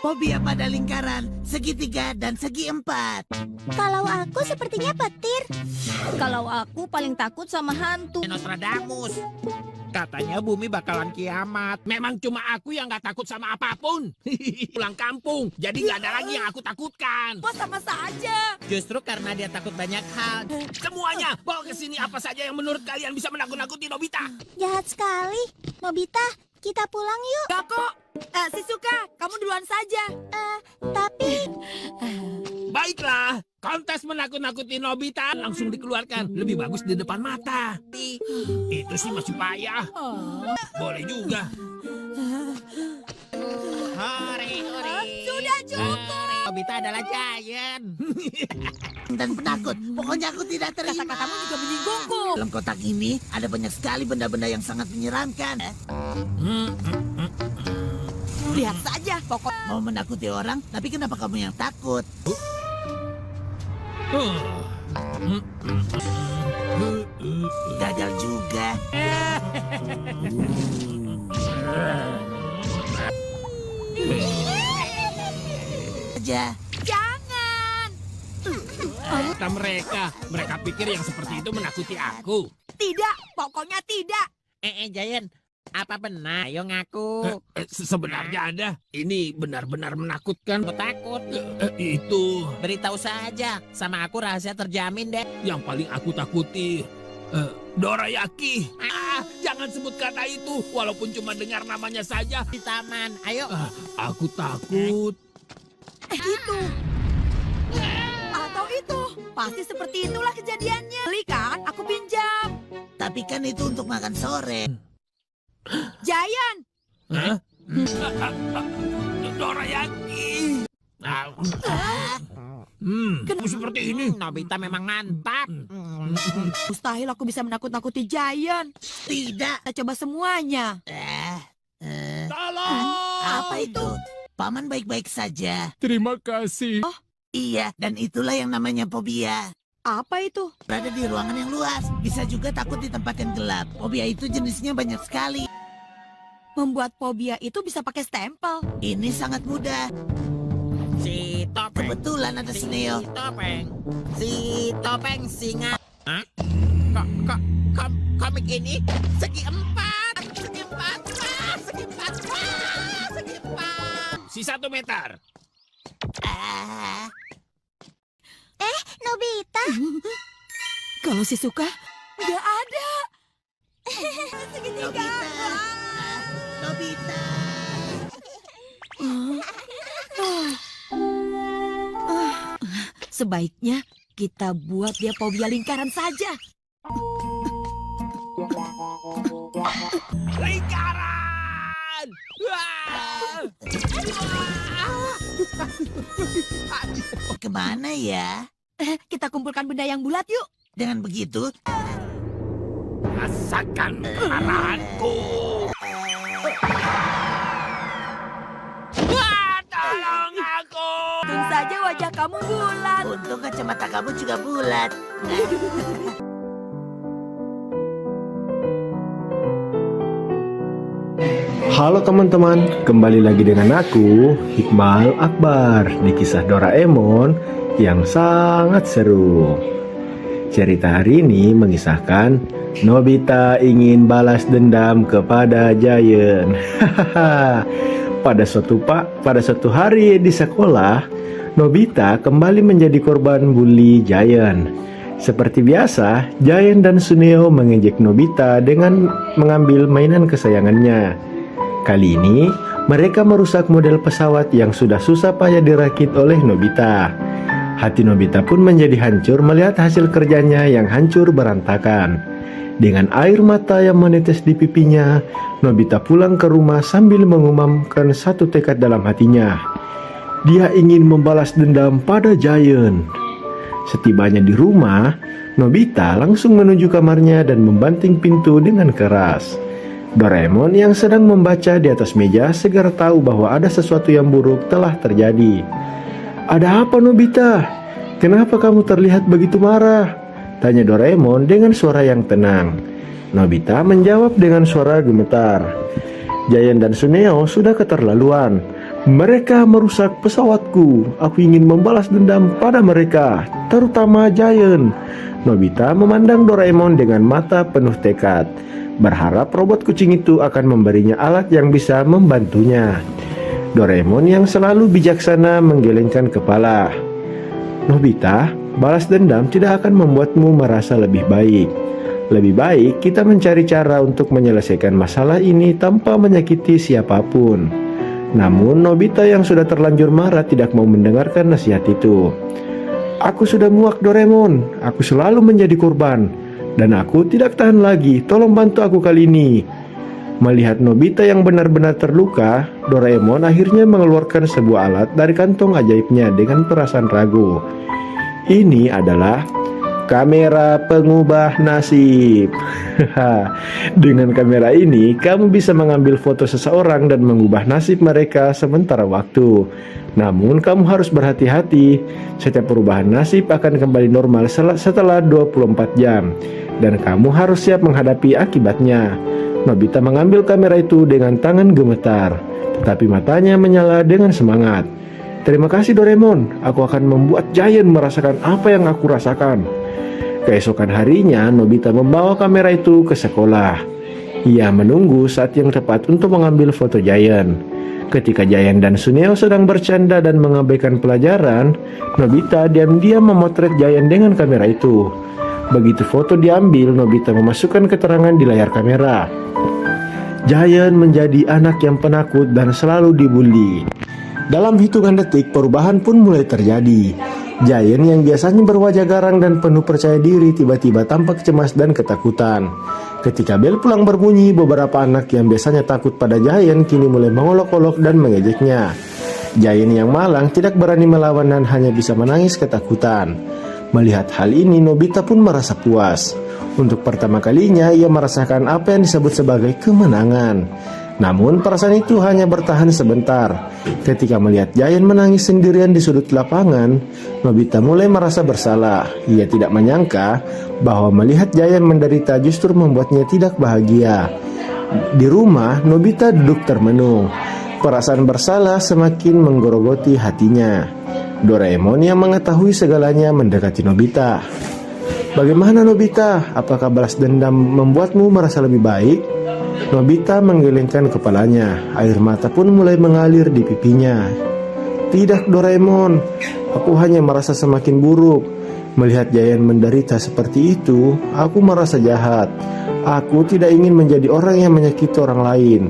fobia pada lingkaran, segitiga, dan segi empat. Kalau aku sepertinya petir. Kalau aku paling takut sama hantu. Nostradamus. Katanya bumi bakalan kiamat. Memang cuma aku yang gak takut sama apapun. Pulang kampung, jadi gak ada lagi yang aku takutkan. Kok sama saja? Justru karena dia takut banyak hal. Semuanya, bawa ke sini apa saja yang menurut kalian bisa menakut-nakuti Nobita. Jahat sekali. Nobita, kita pulang yuk. Gak kok. Shizuka, kamu duluan saja. Tapi Baiklah, kontes menakut-nakuti Nobita langsung dikeluarkan. Lebih bagus di depan mata. Itu sih masih payah. Boleh juga. Hore, hore. Sudah cukup. Nobita adalah giant. Dan penakut, pokoknya aku tidak terima. Kata-katamu juga menyinggungku. Dalam kotak ini ada banyak sekali benda-benda yang sangat menyeramkan. Lihat saja, pokok. Mau menakuti orang, tapi kenapa kamu yang takut? Gagal juga. Aja. Jangan. Kata mereka pikir yang seperti itu menakuti aku. Tidak, pokoknya tidak. Giant, apa benar? Ayo ngaku. Sebenarnya ada. Ini benar-benar menakutkan. Aku takut. Itu. Beritahu saja. Sama aku rahasia terjamin deh. Yang paling aku takuti Dorayaki. Jangan sebut kata itu. Walaupun cuma dengar namanya saja. Di taman. Ayo. Aku takut. Itu. Atau itu. Pasti seperti itulah kejadiannya. Beli kan? Aku pinjam. Tapi kan itu untuk makan sore. Giant. Hah? Dorayaki. Seperti ini. Nobita memang mantap. Mustahil aku bisa menakut-nakuti Giant. Tidak. Kita coba semuanya. Tolong. Apa itu? Paman baik-baik saja. Terima kasih. Iya, dan itulah yang namanya fobia. Apa itu? Berada di ruangan yang luas. Bisa juga takut di tempat yang gelap. Fobia itu jenisnya banyak sekali. Membuat fobia itu bisa pakai stempel. Ini sangat mudah. Si Topeng. Kebetulan ada Suneo. Si Topeng singa. Hah? Komik ini segi empat. Segi empat. Segi empat. Segi empat. Si 1 meter. Nobita. Kalau Shizuka, nggak ada. Nobita. Nobita. Sebaiknya kita buat dia fobia lingkaran saja. Lingkaran. Kemana ya? Kita kumpulkan benda yang bulat yuk. Dengan begitu, Rasakan kemarahanku. Tolong aku. Untung saja wajah kamu bulat. untung kacamata kamu juga bulat. Halo teman-teman, kembali lagi dengan aku, Hikmal Akbar, di kisah Doraemon yang sangat seru. Cerita hari ini mengisahkan Nobita ingin balas dendam kepada Giant. Pada suatu hari di sekolah, Nobita kembali menjadi korban bully Giant. Seperti biasa, Giant dan Suneo mengejek Nobita dengan mengambil mainan kesayangannya. Kali ini, mereka merusak model pesawat yang sudah susah payah dirakit oleh Nobita. Hati Nobita pun menjadi hancur melihat hasil kerjanya yang hancur berantakan. Dengan air mata yang menetes di pipinya, Nobita pulang ke rumah sambil mengumamkan satu tekad dalam hatinya. Dia ingin membalas dendam pada Giant. Setibanya di rumah, Nobita langsung menuju kamarnya dan membanting pintu dengan keras. Doraemon yang sedang membaca di atas meja segera tahu bahwa ada sesuatu yang buruk telah terjadi. "Ada apa, Nobita? Kenapa kamu terlihat begitu marah?" tanya Doraemon dengan suara yang tenang. Nobita menjawab dengan suara gemetar. Giant dan Suneo sudah keterlaluan. Mereka merusak pesawatku. Aku ingin membalas dendam pada mereka, terutama Giant. Nobita memandang Doraemon dengan mata penuh tekad, berharap robot kucing itu akan memberinya alat yang bisa membantunya. Doraemon yang selalu bijaksana menggelengkan kepala. Nobita, balas dendam tidak akan membuatmu merasa lebih baik. Lebih baik kita mencari cara untuk menyelesaikan masalah ini tanpa menyakiti siapapun. Namun Nobita yang sudah terlanjur marah tidak mau mendengarkan nasihat itu. Aku sudah muak Doraemon, aku selalu menjadi korban, dan aku tidak tahan lagi, tolong bantu aku kali ini. Melihat Nobita yang benar-benar terluka, Doraemon akhirnya mengeluarkan sebuah alat dari kantong ajaibnya dengan perasaan ragu. Ini adalah kamera pengubah nasib. Dengan kamera ini, kamu bisa mengambil foto seseorang dan mengubah nasib mereka sementara waktu. Namun, kamu harus berhati-hati. Setiap perubahan nasib akan kembali normal setelah 24 jam. Dan kamu harus siap menghadapi akibatnya. Nobita mengambil kamera itu dengan tangan gemetar, tetapi matanya menyala dengan semangat. Terima kasih Doraemon, aku akan membuat Giant merasakan apa yang aku rasakan. Keesokan harinya, Nobita membawa kamera itu ke sekolah. Ia menunggu saat yang tepat untuk mengambil foto Giant. Ketika Giant dan Suneo sedang bercanda dan mengabaikan pelajaran, Nobita diam-diam memotret Giant dengan kamera itu. Begitu foto diambil, Nobita memasukkan keterangan di layar kamera. Giant menjadi anak yang penakut dan selalu dibully. Dalam hitungan detik, perubahan pun mulai terjadi. Giant yang biasanya berwajah garang dan penuh percaya diri tiba-tiba tampak cemas dan ketakutan. Ketika bel pulang berbunyi, beberapa anak yang biasanya takut pada Giant kini mulai mengolok-olok dan mengejeknya. Giant yang malang tidak berani melawan dan hanya bisa menangis ketakutan. Melihat hal ini, Nobita pun merasa puas. Untuk pertama kalinya, ia merasakan apa yang disebut sebagai kemenangan. Namun perasaan itu hanya bertahan sebentar. Ketika melihat Giant menangis sendirian di sudut lapangan, Nobita mulai merasa bersalah. Ia tidak menyangka bahwa melihat Giant menderita justru membuatnya tidak bahagia. Di rumah, Nobita duduk termenung. Perasaan bersalah semakin menggerogoti hatinya. Doraemon yang mengetahui segalanya mendekati Nobita. Bagaimana Nobita? Apakah balas dendam membuatmu merasa lebih baik? Nobita menggelengkan kepalanya, air mata pun mulai mengalir di pipinya. Tidak Doraemon, aku hanya merasa semakin buruk. Melihat Giant menderita seperti itu, aku merasa jahat. Aku tidak ingin menjadi orang yang menyakiti orang lain.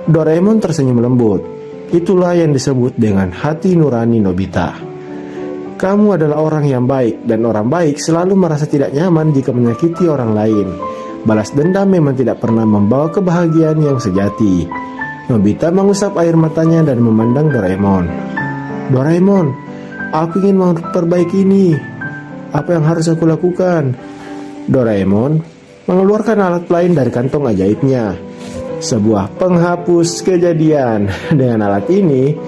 Doraemon tersenyum lembut. Itulah yang disebut dengan hati nurani Nobita. Kamu adalah orang yang baik, dan orang baik selalu merasa tidak nyaman jika menyakiti orang lain. Balas dendam memang tidak pernah membawa kebahagiaan yang sejati. Nobita mengusap air matanya dan memandang Doraemon. Doraemon, aku ingin memperbaiki ini. Apa yang harus aku lakukan? Doraemon mengeluarkan alat lain dari kantong ajaibnya. Sebuah penghapus kejadian. Dengan alat ini,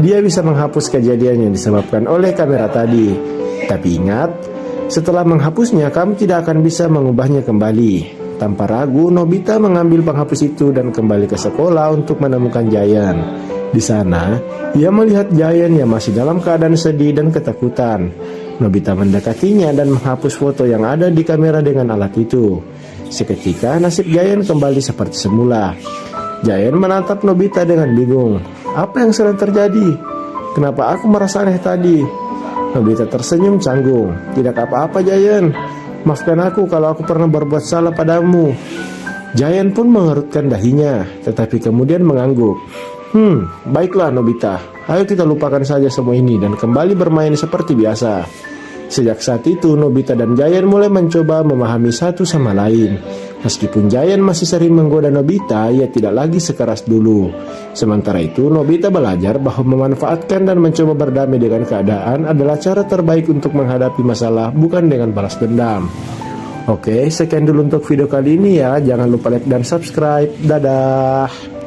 dia bisa menghapus kejadian yang disebabkan oleh kamera tadi. Tapi ingat, setelah menghapusnya, kamu tidak akan bisa mengubahnya kembali. Tanpa ragu, Nobita mengambil penghapus itu dan kembali ke sekolah untuk menemukan Giant. Di sana, ia melihat Giant yang masih dalam keadaan sedih dan ketakutan. Nobita mendekatinya dan menghapus foto yang ada di kamera dengan alat itu. Seketika, nasib Giant kembali seperti semula. Giant menatap Nobita dengan bingung. Apa yang sedang terjadi? Kenapa aku merasa aneh tadi? Nobita tersenyum canggung. Tidak apa-apa Giant. Maafkan aku kalau aku pernah berbuat salah padamu. Giant pun mengerutkan dahinya, tetapi kemudian mengangguk. Baiklah Nobita. Ayo kita lupakan saja semua ini dan kembali bermain seperti biasa. Sejak saat itu, Nobita dan Giant mulai mencoba memahami satu sama lain. Meskipun Giant masih sering menggoda Nobita, ia tidak lagi sekeras dulu. Sementara itu, Nobita belajar bahwa memanfaatkan dan mencoba berdamai dengan keadaan adalah cara terbaik untuk menghadapi masalah, bukan dengan balas dendam. Oke, sekian dulu untuk video kali ini ya. Jangan lupa like dan subscribe. Dadah.